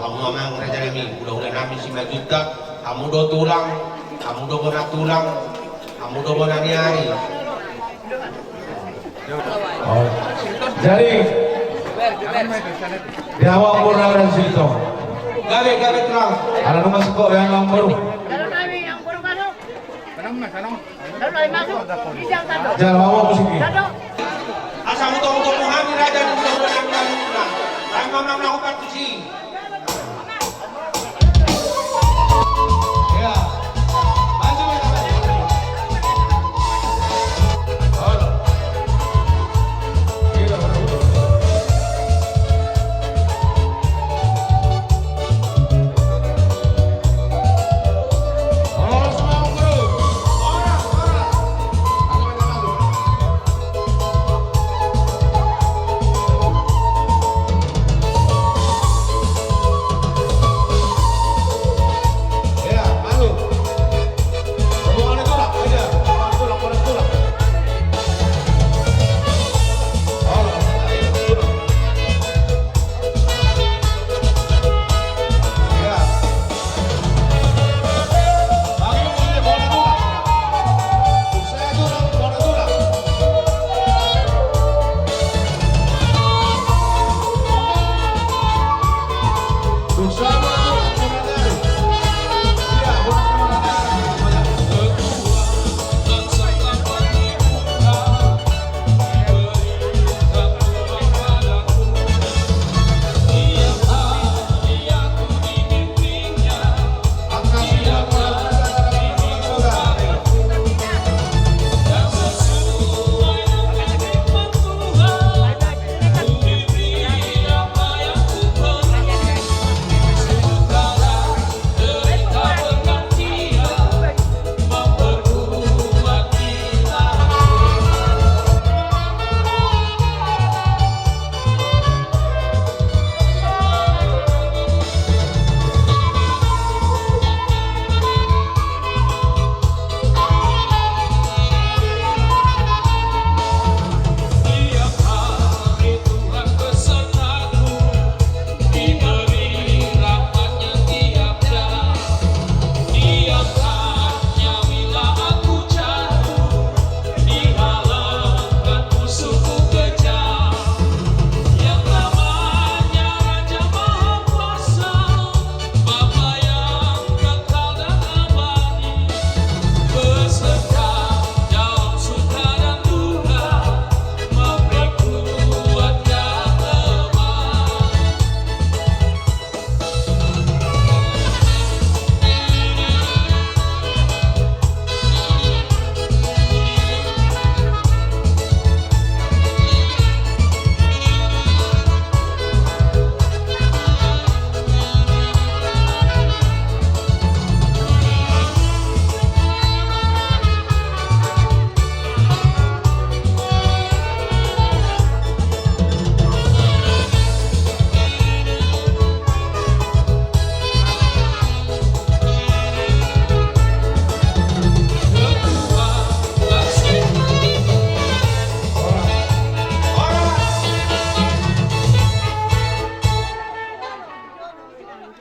kamu memang kerja ini udah nami si majuta kamu do tulang kamu do bona tulang kamu do bona niari Oh. Jadi di awal purna dan situ gawe terang ada rumah sekolah yang baru jangan bawa musik ini asal muto muhani raja di muda nami nami nami mamang melakukan kucing ya maju halo kita berdua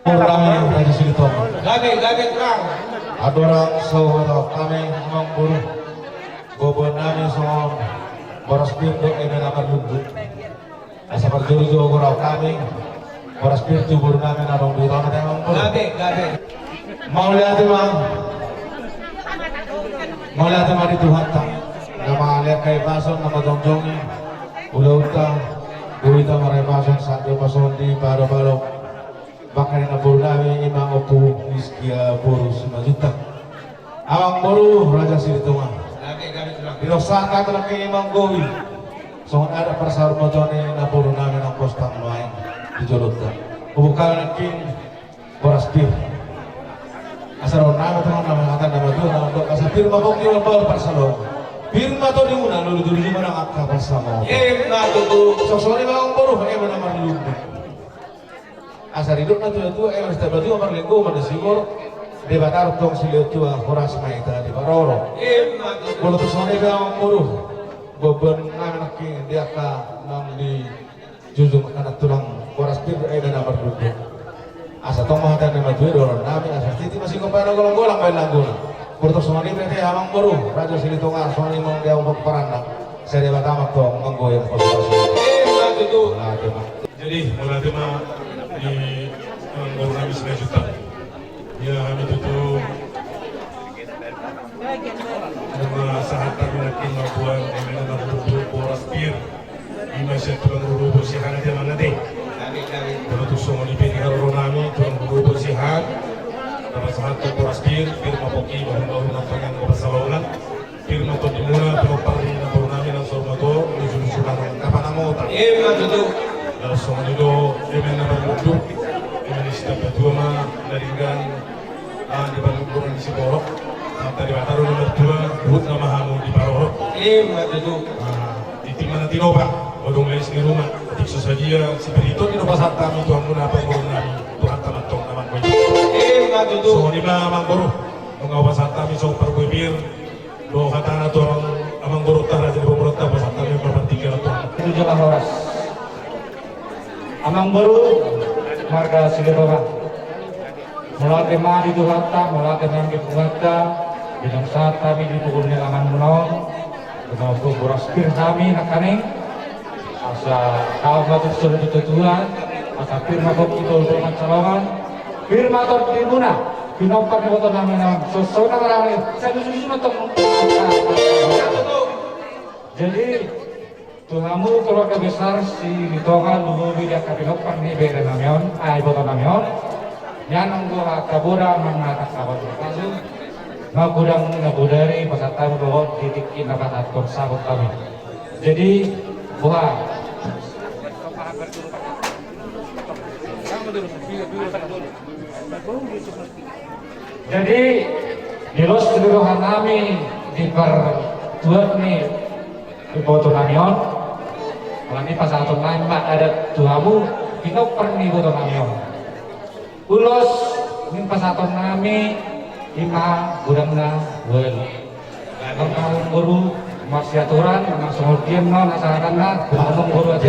Orang dari situ. gawe terang Adora saudara kami mengguru bobo nami son boros pintu ini akan lubuk. Asa perjuru gurau kami boros pintu buru nami narong di tanah yang mengguru. gawe Mau lihat mah di Tuhan tak. Nama lihat kayak bason nama dongjongi. Udah Buita maray bason sa pason di baro-baro. Bakal na buru nami imang opu iskia buru sumajuta. Awang buru raja siritunga. gawe terang Dirosaka talaga imang gowi. So ada persahur mo na buru namin ang postang lumayan di Jolota. Ubukal ng king Boraspir. Asaro namin ito ang namangatan na madyo na ito. Kasi pirma kong yung bawal parsalo. Pirma to di muna, lulu-lulu mo ng akapal sa mo. So sorry mga kong buru, mo naman lulu. Asar hidup na tuyo mas tabati mo marlinggo man siguro debatar tong silyo tuwa horas maita di baroro. Kalau tu sone ka ang buru, beban namin naking dia ka nang di jujung anak tulang Boraspir na nomor 2. asa tong mahatan na madwe doron namin asa titi masih kupano golong-golong bae langguna porto sumani mereka hamang baru raja silitonga sumani mong dia untuk perandang seri batamak tong menggoyang posisi Matutu. Jadi melatih di baru kami 9 juta. Ya kami tutup nama saat kami nakin mabuan dengan nabudu poras pir di masih tulang rubu sihan dia mangate. Kalau tu semua di pini kalau nami tulang rubu sihan dapat saat tu poras pir mapoki baru napangan kepasalongan pir mato di muna penopari na baru nami nang sormato di susulan kapan namo tak. Matutu. Kalau semua itu dengan nabudu dengan istilah berdua naringgan di Bandung di Siborok tadi Bataru nomor 2 Ruth nama Hamu di Parorok Matutu. di Timana Tinoba Odong Leis di rumah ketik sesaja si Perito di rumah saat kami Tuhan pun apa ngurung nami Tuhan tamat tong naman ko Matutu. so di mana amang buru mengawas saat kami so perguibir do kata na to amang buru tara jadi buru tara saat kami berpatikan to itu jelas horas amang baru marga Silitonga melatih mari itu hatta melatih nanti hatta bidang saat kami di pukul nilangan menong dengan boras pir kami nakane asa kau batu sudah ditutuan asa pir mabok itu untuk calongan pir mator timuna pinompak di foto nama sosona ngarang saya susun untuk jadi Tuhamu keluarga besar si Litonga luwi dia kapinopang ni beda namion ay foto namion yan ang buha kabura mga kasabot kaso magudang nabudari pasatang doon titikin na patatong sabot kami jadi buha jadi dilos seluruhan kami di pertuan nih di foto namion kalau ini pasatong lain pak ada tuhamu pinopang nih foto namion ulos min pasaton nami ima gudang na wel ang guru masih aturan ang sumultian no nasakan na ngomong guru aja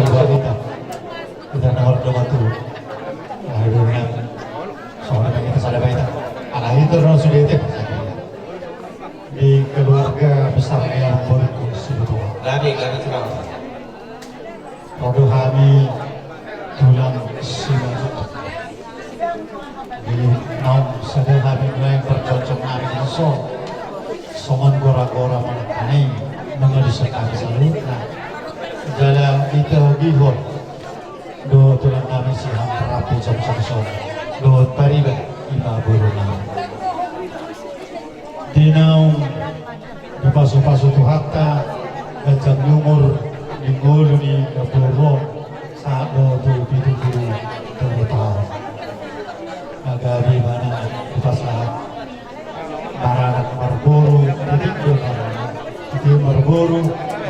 kita nawar dong tu akhirnya soalnya kita sadar baik anak itu orang sudah itu di keluarga besar yang berikut sebetulnya Gani curang. produk kami tulang simak di naum sedang kami mulai bercocok hari so songon gora-gora menekani mengedesakan salutna dalam kita gihon do tulang kami siang terapi jam do pariba iba buruna di naum di pasu-pasu tuhatta gajang lumur di ngulu di kapuro saat do tu pitu-pitu terutama agak di mana di pasar baranak marburu itu marburu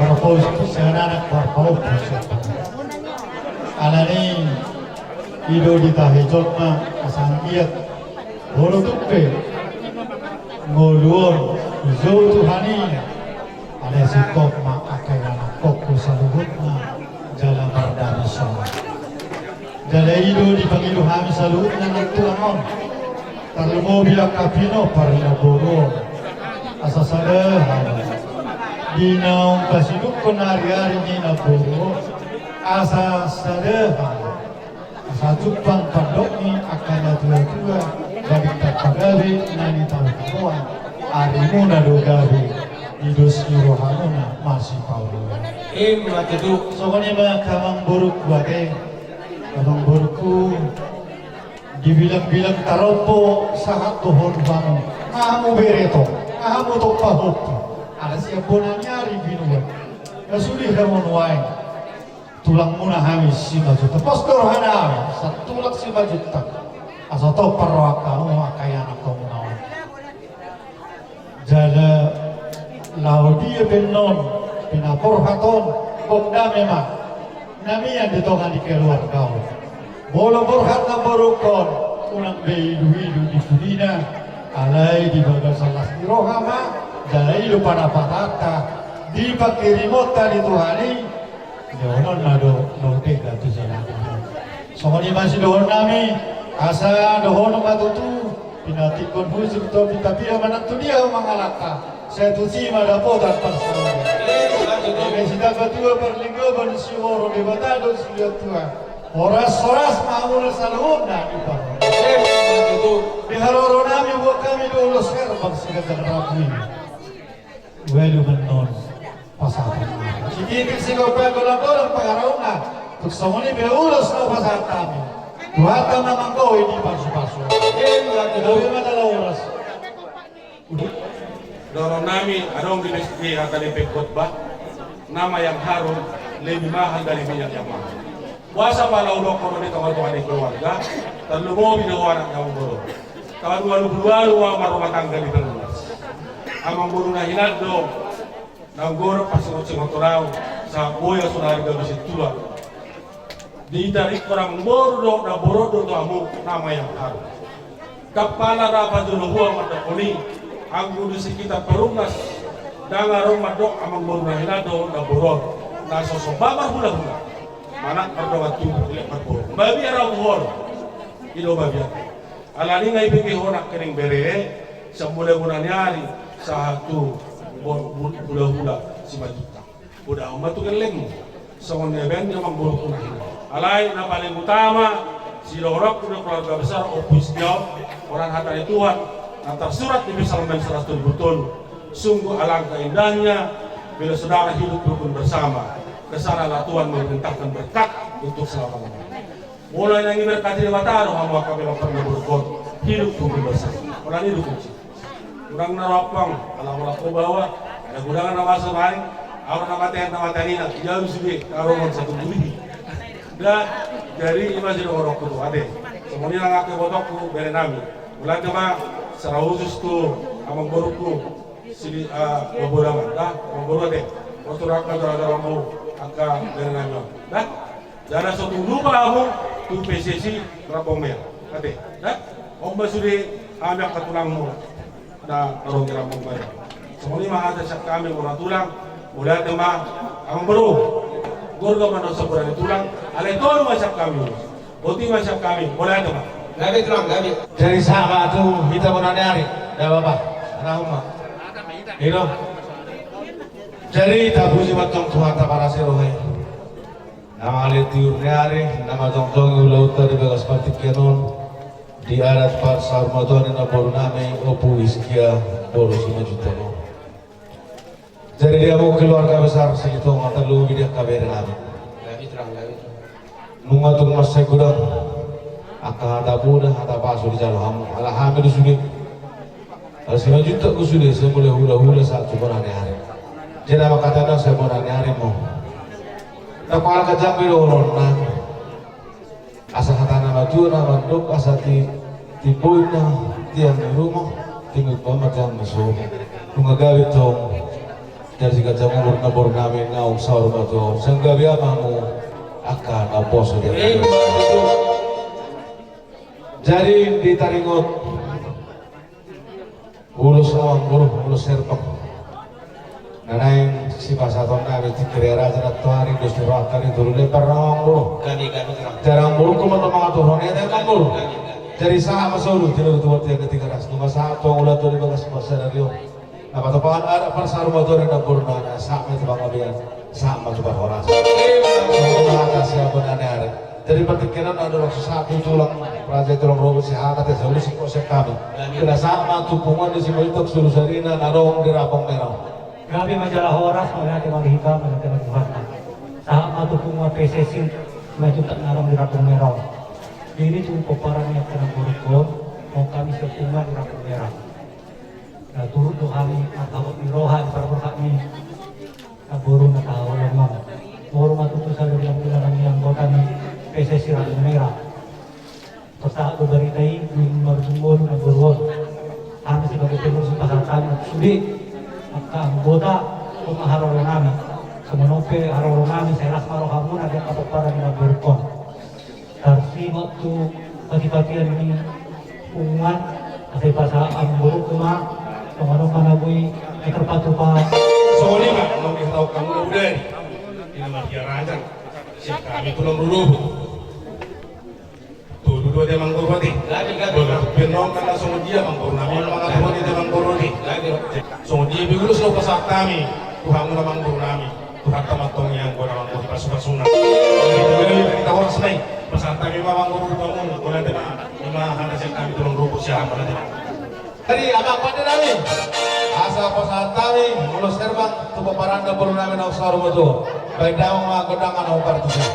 marpos seanak marpos alani ido di tahijot ma asang iat bolo tupe ngoluon zau tuhani ada sikop ma akai anak kok saluhut ma jalan mardani sama Jala ido di pangilu kami salut na nagtulangon. Tarmo bilang kapino parila boro. Asa sadahan. Dinaong kasiduk ko nari-ari ni na boro. Asa sadahan. Asa cupang pandok ni akan na tua-tua. Bagi pagabi na ni tawa-tawa. Ari mo na dogabi. Idos irohano na masih paulo. Matutu. So kani mga kamang buruk buate. Abang burku dibilang-bilang taropo sahat tuhon bangun kamu bereto kamu topahop ada siap bonanya ribinuan kasudi hamon wain tulang muna hamis 5 juta postor hana satulak 5 juta asa to parwaka kaya anak kamu naon jala laudia benon pinapor haton bokda memang nami yang ditongan di keluarga bola berhat na barukon unang beidu-idu di Pudina alay di bagal salas di rohama jalay lu pada patata di pakirimota di Tuhani jonon na do tega tu sana so ni masih doon nami Asa dohono matutu pinatikon hujur to pitapia manatu dia mangalaka. Saya tusi madapotan parsarong. Sita katua perlinggo bansioro de batado sudah tua. Horas maul saluna di par. Di haroro nami buat kami dulu serbang sigagan rapi. Welu menon pasaran. Sige sigo pa kolaboran pagarauna. Tuksongoni beulos na pasaran kami. Buatan namang ko ini pasu-pasu. Tapi madala oras. Dorong nami adong di meski akan khotbah nama yang harum lebih mahal dari minyak yang mahal. Puasa palau lokor di kawan-kawan di keluarga terlalu bina anak yang boro. Kawan walu rumah tangga di terluas. Amang boro na hinado nang goro pasang motorau sa boya sudah harga besi tua. Di dari orang boro na borodo to amu nama yang harum. Kapala rapat dulu huang madakoni ang gudu sekitar perumnas dangarong madok amang borna hilado na boror na sosobabar hula-hula manak perdoa tubuh lepat boror babi arang hor ilo babi alani ngai bigi honak kering bere semula-mula nyari satu hula-hula si majuta udah umat tu keleng songon neben amang boror kuna hina alai na paling utama si lorok udah keluarga besar opus jauh orang hatari Tuhan antar surat di Psalmen 100 betul sungguh alangkah indahnya bila saudara hidup rukun bersama kesanalah Tuhan memerintahkan berkat untuk selama-lamanya mulai yang berkati di mata hamba kami pernah berbuat hidup rukun bersama orang hidup kunci kurang naropang kalau ke bawah ada gudangan nama semain awak nama tani nak jauh sudah karongan satu budi dan dari imajin orang kudu ade semuanya langak ke botokku bere nami mulai cuma secara khusus tu amang boruku sini bobolangan dah bobolan deh waktu rakan darah mau angka dengan nyo dah jangan satu lupa kamu tu PSSI rapong mer ade dah om sudah ambil ketulangmu dah orang rapong mer semuanya mah ada sak kami orang tulang mulai tema amang boru gorga mana seberani tulang ale tolu masak kami oti masak kami mulai tema Gabi terang, gabi. Dari sahabat tu kita menanyari, dah bapa, anak rumah. Itu. Jadi tak puji macam Tuhan tak para serohai. Nama letiur nyari, nama tong ulau tadi bagas seperti kenon. Di adat par sarmadon ina boru nami opu iskia boru 5 juta. Jadi dia mau keluarga besar segitu mata lu dia kabar nami. Gabi terang, gabi. Nungatung mas segudang. Aka ada mudah, ada pasu di jalan hamu. Alhamdulillah itu sudah. Kalau 5 juta aku sudah, saya boleh hula-hula saat cuma hari. Jadi apa katanya saya mau hari mau. Tak malah kejam itu orang. Asal kata nama tu, nama dok, asal tipuina, tiang di rumah, tinggal pamer jam masuk. Tunggu gawi tong. Dari jika jam umur nami ngau sahur batu. Senggawi apa mu akan apa sudah. Jadi di Taringot ulus awang ulus serpong nanaing si pasaton nabi di kerera jarak tuari dos dirakani dulu lepar nawang bulu Gabi terang. jarang bulu kuma nama aturan ya kan bulu jadi sah masulu tidak betul yang ketiga ras number 1 ulat dari bagas masario apa topan ada pasar motor yang bulu nana sama itu bang abian sama coba horas semua atas siapa nanya dari pertikiran ada waktu satu tulang raja tulang robo si hata te sauli si kosek kami kena sama tupungan di sini itu suruh sarina narong di rapong merah Gabi majalah horas melihat yang hitam melihat yang warna sama tupungan PSSI maju tak narong di rapong merah ini tuh peperangan yang berikut mau kami sepungan di rapong merah nah turut tuh kami atau mirohan para kami burung atau lemah burung itu tuh saya bilang yang kota nih PSSI Rapong Merah. Persaat beritai nomor jumlah na berwon. Kami sebagai pengurus pasar kami sulit maka anggota pemaharon kami. Semenope haron kami saya ras maroh kamu ada apa para na berkon. Tarsi waktu pagi-pagian ini ungan asal pasar anggota kuma pengaruh manabui ekor patupa. Soalnya kan kalau kita tahu kamu udah ini nama dia raja. Kami tulang dulu. Tuh dua dia mangkurwati. Lagi kan? Benom kan langsung dia mangkurnami, mga tuwa dia mangkurwati. Lagi. So dia bigulus lo pasak kami, Tuhan mo namang nami, Tuhan tamatong yang ko namang ko pasuk-pasuna. Kita orang senai, pasak kami mamang guru bangun, ko nanti lima handasin kami tulong rupo siya nanti. Jadi abang pada kami, asa pasahan kami, mulus terbang, tubuh paranda perlu namin ang sarong ito. Baik daw mga godangan ang partusan.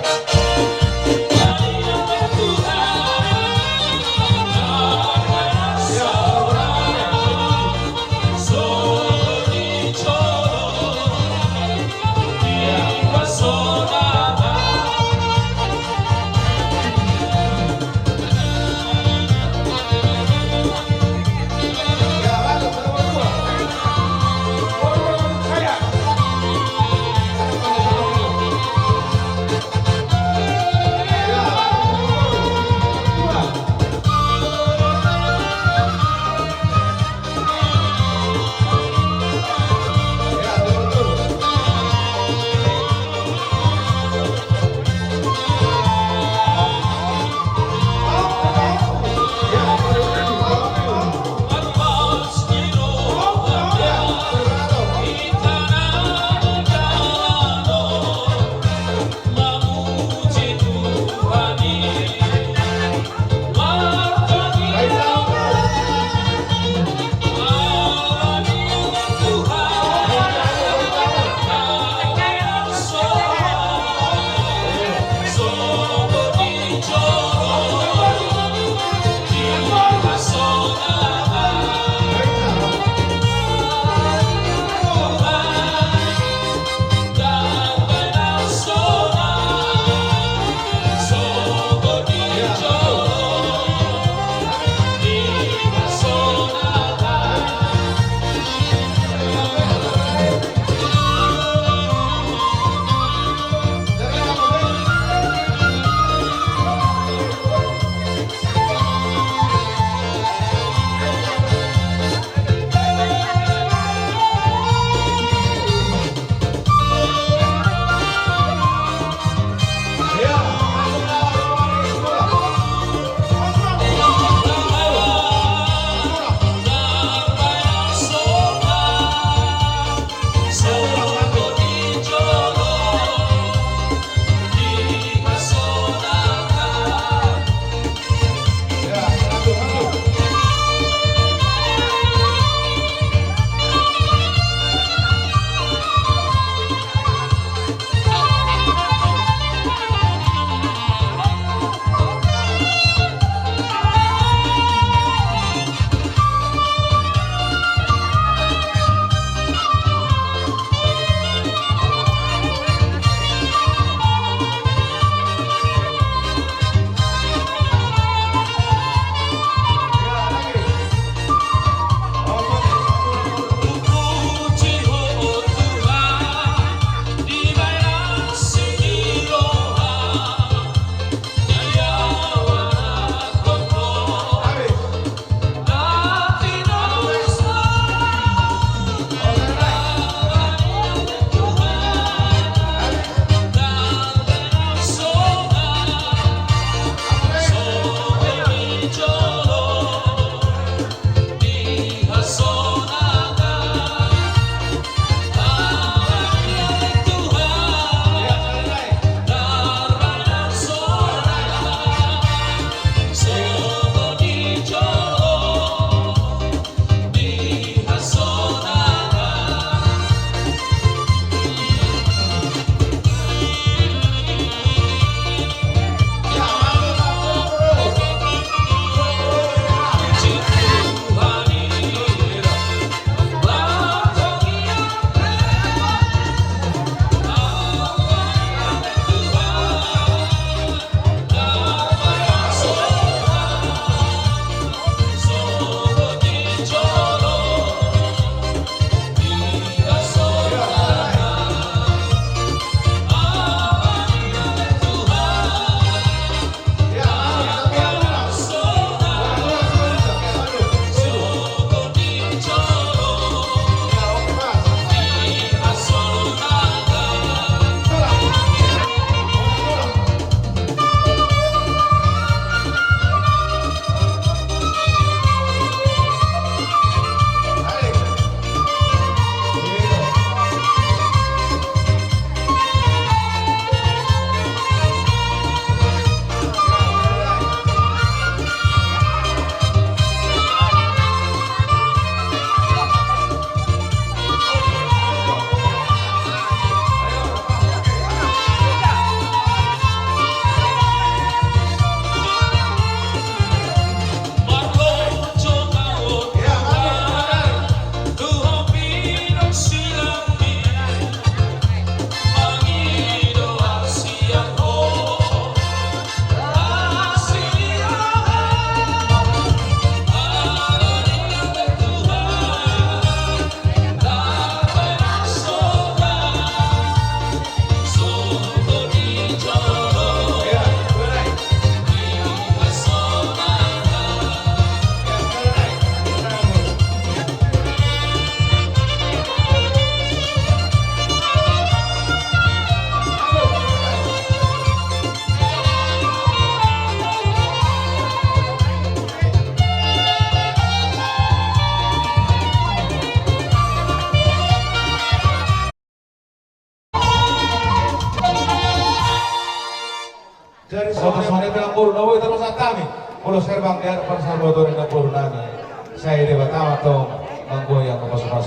nawi terus kami. Pulau Serbang di hadapan Salvador na puro namin. Saya di Batama to manggoyang kapasukan.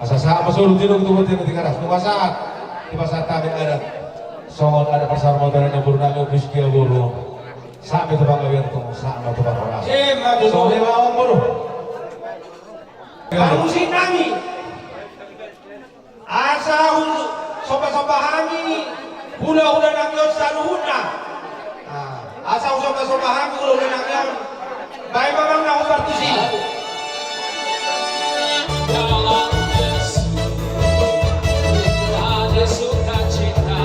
Asa sa masulog din ang tubutin ng tikaras. Nung saat di pasat kami ada songon ada pasar motor na puro namin Biskia Buru. Sa amin ito bang gawin itong sa amin ito bang oras. So, lima akong puro. Kamusin namin. Asa sopa-sopahami. Hula-hula ng Diyos sa luhod na. Asa sopa-sopahami. Hula-hula ng Diyos. Baik memang nak bertusi. Dalam Yesus ada sukacita.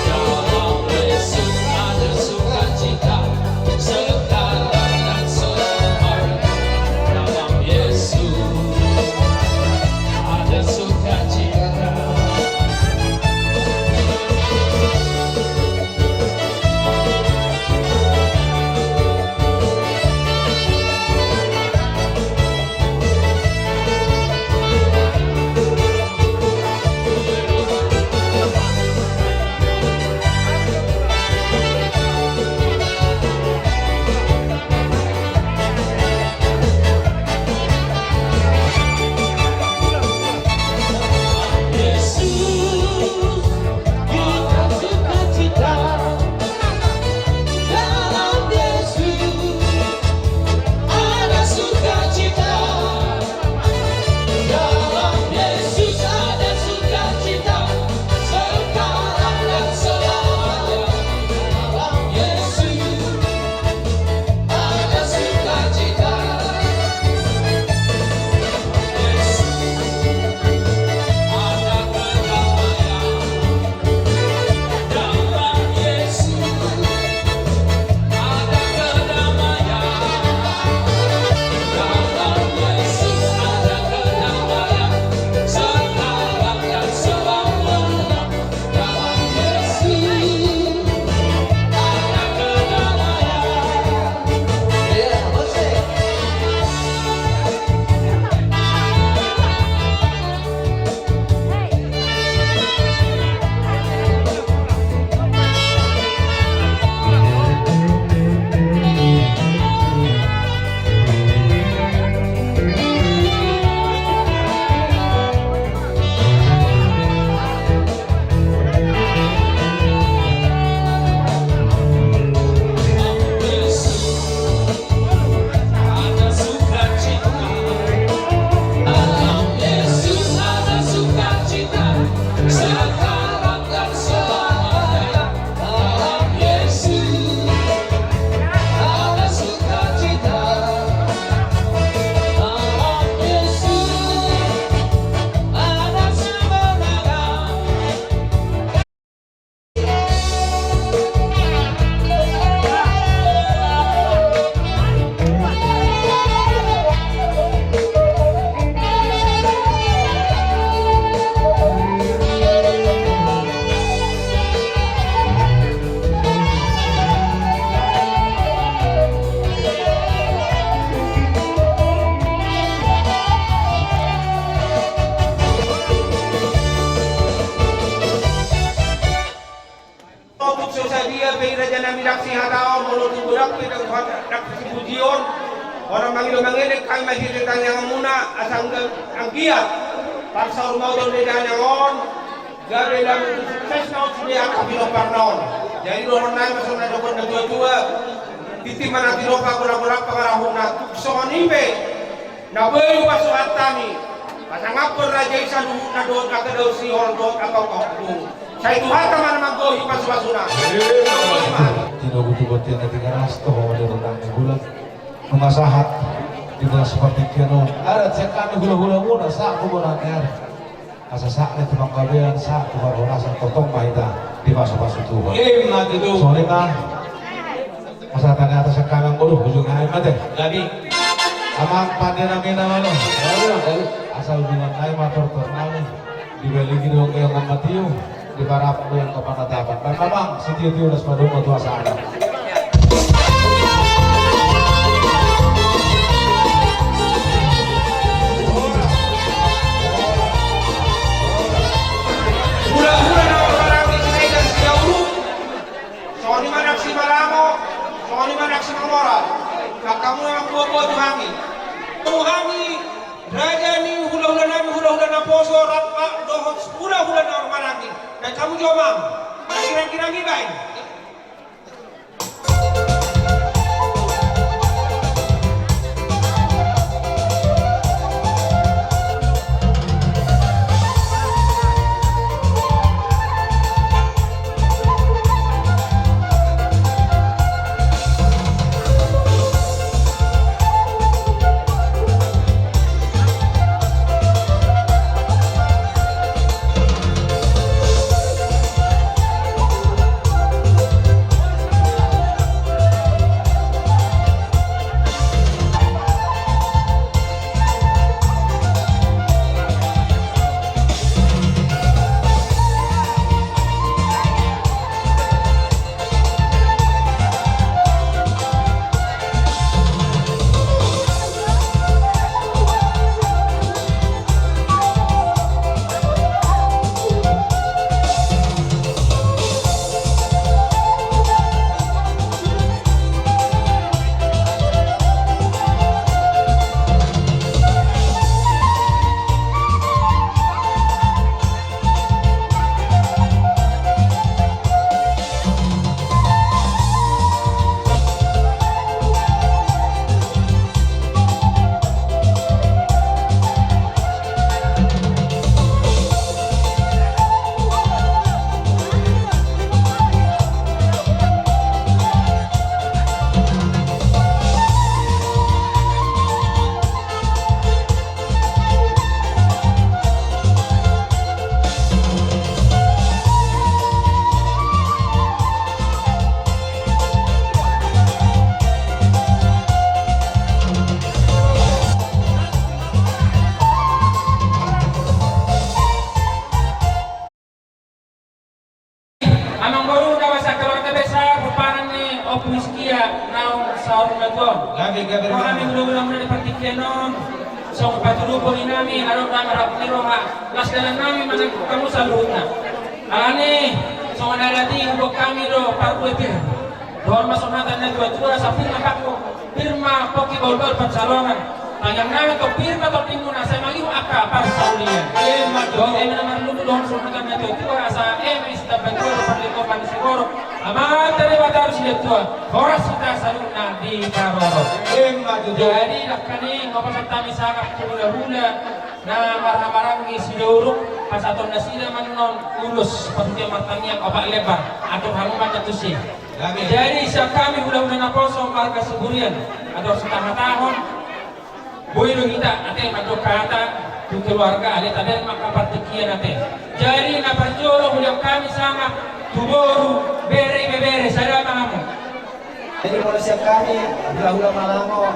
Dalam Yesus ada sukacita. Sekarang dan selamanya. Dalam Yesus ada sukacita. Orang manggil-manggil kami masih ditanya muna asal ang giat para sa rumah daw nila nyangon gabi lang itu sukses na sini akan binopar naon jadi doon na masuk na doon na dua-dua titiman na tinopa kurang-kurang pangarahon na tuksoon ibe na bayo pasuhat kami pasangapur raja isa luhut na doon na kadaw si Hordot akaw kahukong sa ituhat naman na mag-gohi pasubasuna Tinugot-ugot yan na tigaras to kung ano lang gulat mengasahat juga seperti kino ada cek kami hula-hula muna sa ako muna ner asa sa na tumang kabihan sa kumarhonasan totong mahita di paso-paso tuba sorry nga masatan na atas ang kamang ulo hujung ngayon mate gabi amang pandai namin naman asal hubungan tayo mator-tor namin dibalik gino kayo ng matiyo di parap mo yung kapanatapan dan memang setiyo-tiyo nas madungo tuwa sa anak Hula-hula na orang di sini dan sejauh. Soalnya mana moral. Kamu yang buat Tuhangi. Tuhangi raja ni hula-hula nami hula-hula na poso rapa dohot hula-hula na maraki. Dan kamu jomam. Kira-kira gibain. Amang baru dapat sa keluarga besar peparan ni opuiskia naung saur meton. Gabi Kami belum mulai dipertikianon. So patulupo ni nami aron kami harap ni roha. Las dalam nami mana kamu salutna. Alani so manalati ubok kami do parku epir. Doon masumatan na tua sa firma pakko. Firma poki bolbol pansalongan. Tangang nami to firma to timuna sa mangiho aka para sa ulian. Doon ay naman luto doon sumatan na tua sa emis na bentur parliko siguro. Ama tadi batar sila tua. Horas kita salutna di Karoro. Jadi lakani ngopasat kami sangat hula-hula na marah-marang sidurung pasaton na sila manon ulus patuti matangnya opak lebar atau hanguman natusi. Jadi sa kami hula-hula na poso marga sigurian atau setengah tahun boyro kita ate madokata tu keluarga ale tabel makapatikian ate. Jadi na parjolo hula kami sangat tuboru bere saya mahamu. Jadi mulai siap kami hula-hula malango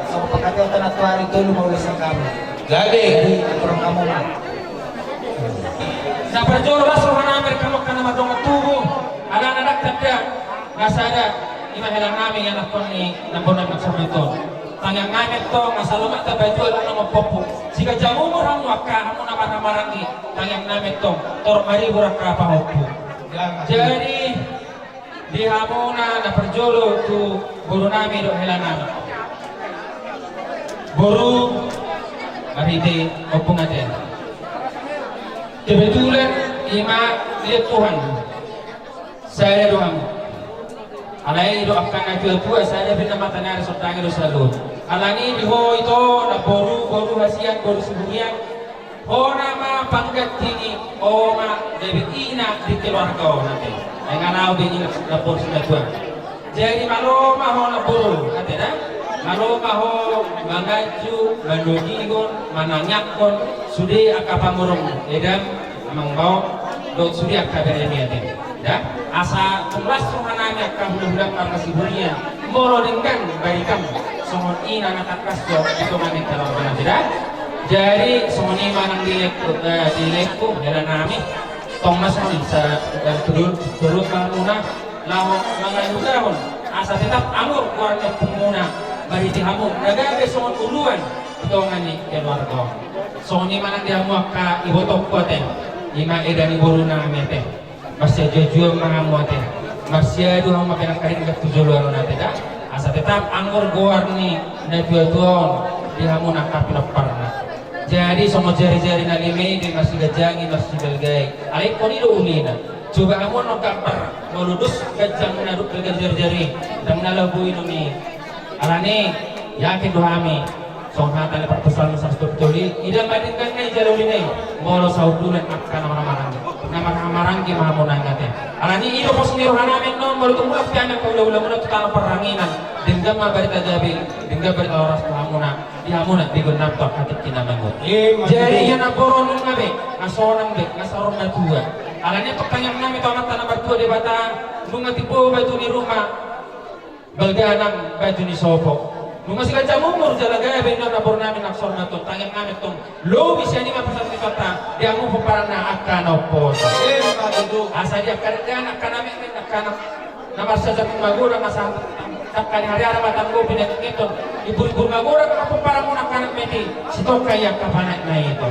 sama pekatnya tanah tuari dulu mulai siap kami. Jadi kurang kamu mah. Sa parjolo rasul hanamer kamu kana madong tubo ala anak tadda nasada imahelang namin yang nakon ni nabonan magsamaton. Tangang namin to masaluma ta bajul ano mapopo. Siga jamu mo rang waka amo na maramarangi tangang namin to tor mari burak ka pahopo. Jadi di hamona na parjolo tu guru namin do helang namin. Guru arite opung atin. Kebetulan ima lihat Tuhan. Saya doang. Alai doakan aja tua saya bina mata nari sotang itu selalu. Alani diho itu na boru hasian boru sebumian. Oh nama pangkat tinggi, oh ma David ina di keluarga nanti. Enggak di ina dapur sudah tua. Jadi malo maho na boru, kata dah. Malo maho mangaju, mandogigon, mananyakon, sudi akapamurung. Edam amang bau, dot sudi akaberemi ate. Ya, asa tulas suhananya kahululang karena siburian moro dengan baikam somon ina natakas jo itu manik dalam benar tidak. Jadi somon ini manang dilekku dari nami Thomas ini turut manguna laho mangayuga hon asa tetap amur keluarga pemuna bari tihamu nagabe somon uluan potongan ni keluarga somon ini manang dihamu ka ibotok kuaten ima edani buru nami teh. Masih jujur mengamuatin, masih ada orang makan kain ke tujuh luar nanti dah. asa tetap anggur goarni na tuon di hamuna kapila parna. Jadi sama jari-jari na lime di masih gajangi masih galgay. Alay ko nilo ulina. Coba amon no kapar moludus gajang na duk jari-jari dang nalabuin ni. Alani yakin dohami song hata lepas pesan sa stutuli ida madingan ngay jaluli nay molo saudulan akka nama maranggi mahamuna ngate. Alani ido pos ni rohanamin non molo tumulak piana ka ula-ula muna tutana peranginan dingga mabarita jabi dingga barita oras kahamuna dihamuna digunap to katik kinamangut. Jadi yan aporon ngabe ngasonang be ngasaron na tua. Alani to kanyang nami to anak tanah batua di batang bunga tipu batu di rumah balganang baju ni sopo. Nung masih kacang umur jalan gaya benar nabur namin aksor na to tanyang namin tong lo bisa ni mapasan ni kata dia mo paparang na akan opos. Asa dia karena akan namin akan namar sa jamin magura masa akan hari-hari matanggo pinagkiton ibu-ibu magura kapag parang muna kanak meti sito kaya kapanak na ito.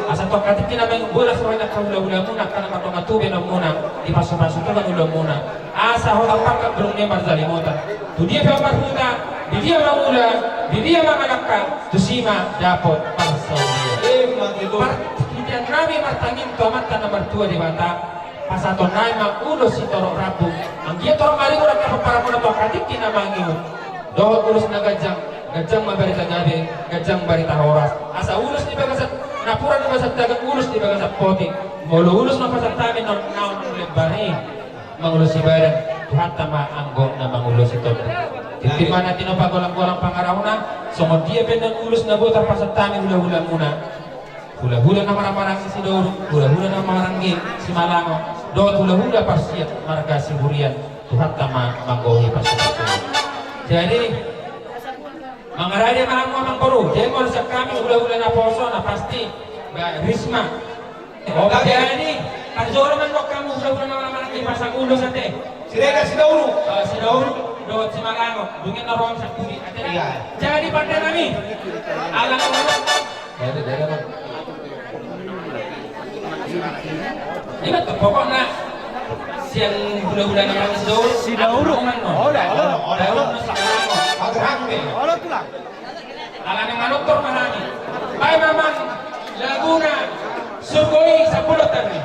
Asa to katikin namin bola sa mga nakahula-hula muna kanak atong atubin na muna ipasok-pasok to hula muna. Asa hotak pagka belum niya marzalimutan. Tu dia pembarhuta, di dia mangula, di dia mangalakka, tu sima dapat parsaulia. Partidian kami martangin tomat tanah mertua di bata, pasaton nai mangulos si torok rabu. Ang dia torok mari urat apa para muna to katik kinamangiu. Dohot ulus na gajang mabarita gabi, gajang barita horas. Asa ulus di bagasat napura di bagasat dagat ulus di bagasat poti. Molo ulus na pasat tamin non naon lebarin. Mangulus si badan Tuhan tama anggok na mangulus ito. Di mana tino pagolang-golang pangarawna, so dia benang ulus na buta pasat tami hula-hula muna. Hula-hula na marang-marang si Doro, hula-hula na maranggi si Malango, doot hula-hula parsiat marga si Burian. Tuhan tama manggohi pasat ito. Jadi mga raya mahango mangkoro, jadi mo sa kami hula-hula na poso na pasti Risma. O jadi Anjoro man kok kamu udah nama-nama di pasang ulo sate. Sirega si Dauro. Si Dauro, do si Malango, dungin na ron sa kuli. Jadi pandai kami. Alang mo. Dari man. Ingat to pokoknya siang bulan-bulan yang si Dauro. Oh, Dauro na si Malango. Olo tulang. Alang yang manuktor manani. Ay mamang Laguna Surgoi sa pulutan ni.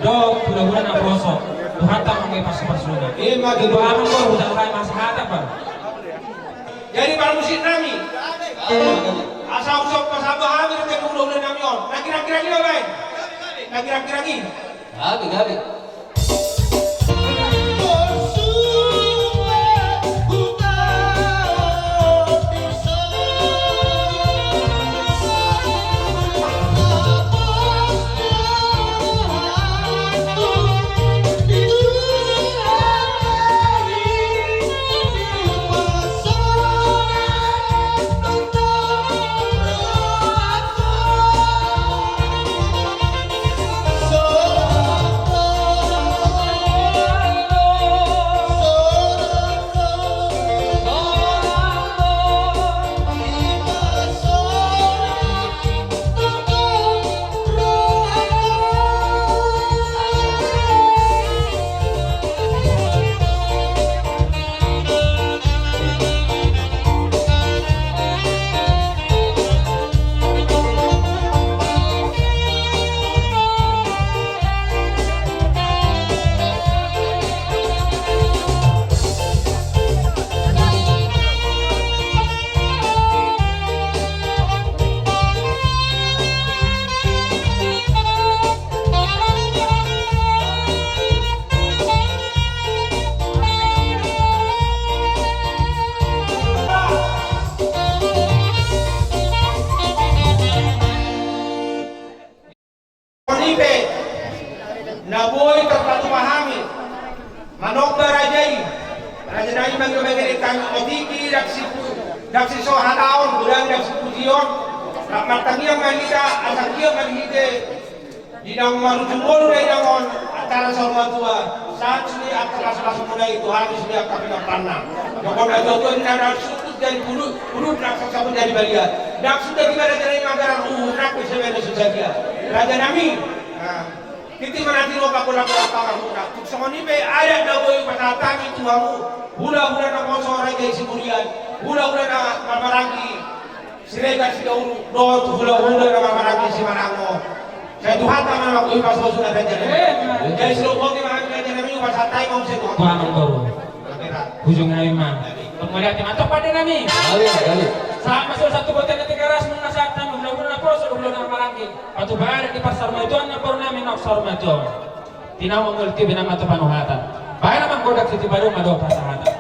do bulan-bulan na proso. Tuhan tak mengai pasu-pasuna. Ima Doa gedua. mo ko udah kay masahata pa. Jadi para musim nami. Asa usap pasaba kami nanti udah nami on. Lagi-lagi lagi apa? Lagi-lagi lagi. Gabi. Ponipe, naboy terpatu pahami, manok berajai, raja nai bagi kami otiki daksi so halaon, bulan daksi pujion, matang yang manita, asal dia manite, di dalam marujungol dari dalam antara sama tua, saat sini antara salah muda itu harus dia kami tanah. Joko dajoto ini ada sudut dari bulu raksasa pun dari balia. Dak sudah kita ada dari magaran nak bisa susah dia. Raja nami, kita menanti roba kola-kola para muda. Sama ni be ayat dawai pada kami tuamu. Hula-hula na kosong raja isi burian. Hula-hula na mamarangi. Siregan si dauru. Do hula-hula na mamarangi si manango. Saya Tuhan tak mana aku ipas sudah raja nami. Jadi seluruh kita mengambil raja nami pas hatai mau saya Tuhan. Kuha man baru. Hujung na imam. Pagmalihat matok pa din namin. Gali. Sa masuk satu boten na tigaras mong nasaktan, mula-mula na proso, mula na marangking. Patubahan di pasar mo ito, na paro namin naksar mo ito. Tinawang multi binamato panuhatan. Bayan naman kodak si Tibaro, madaw pasahatan.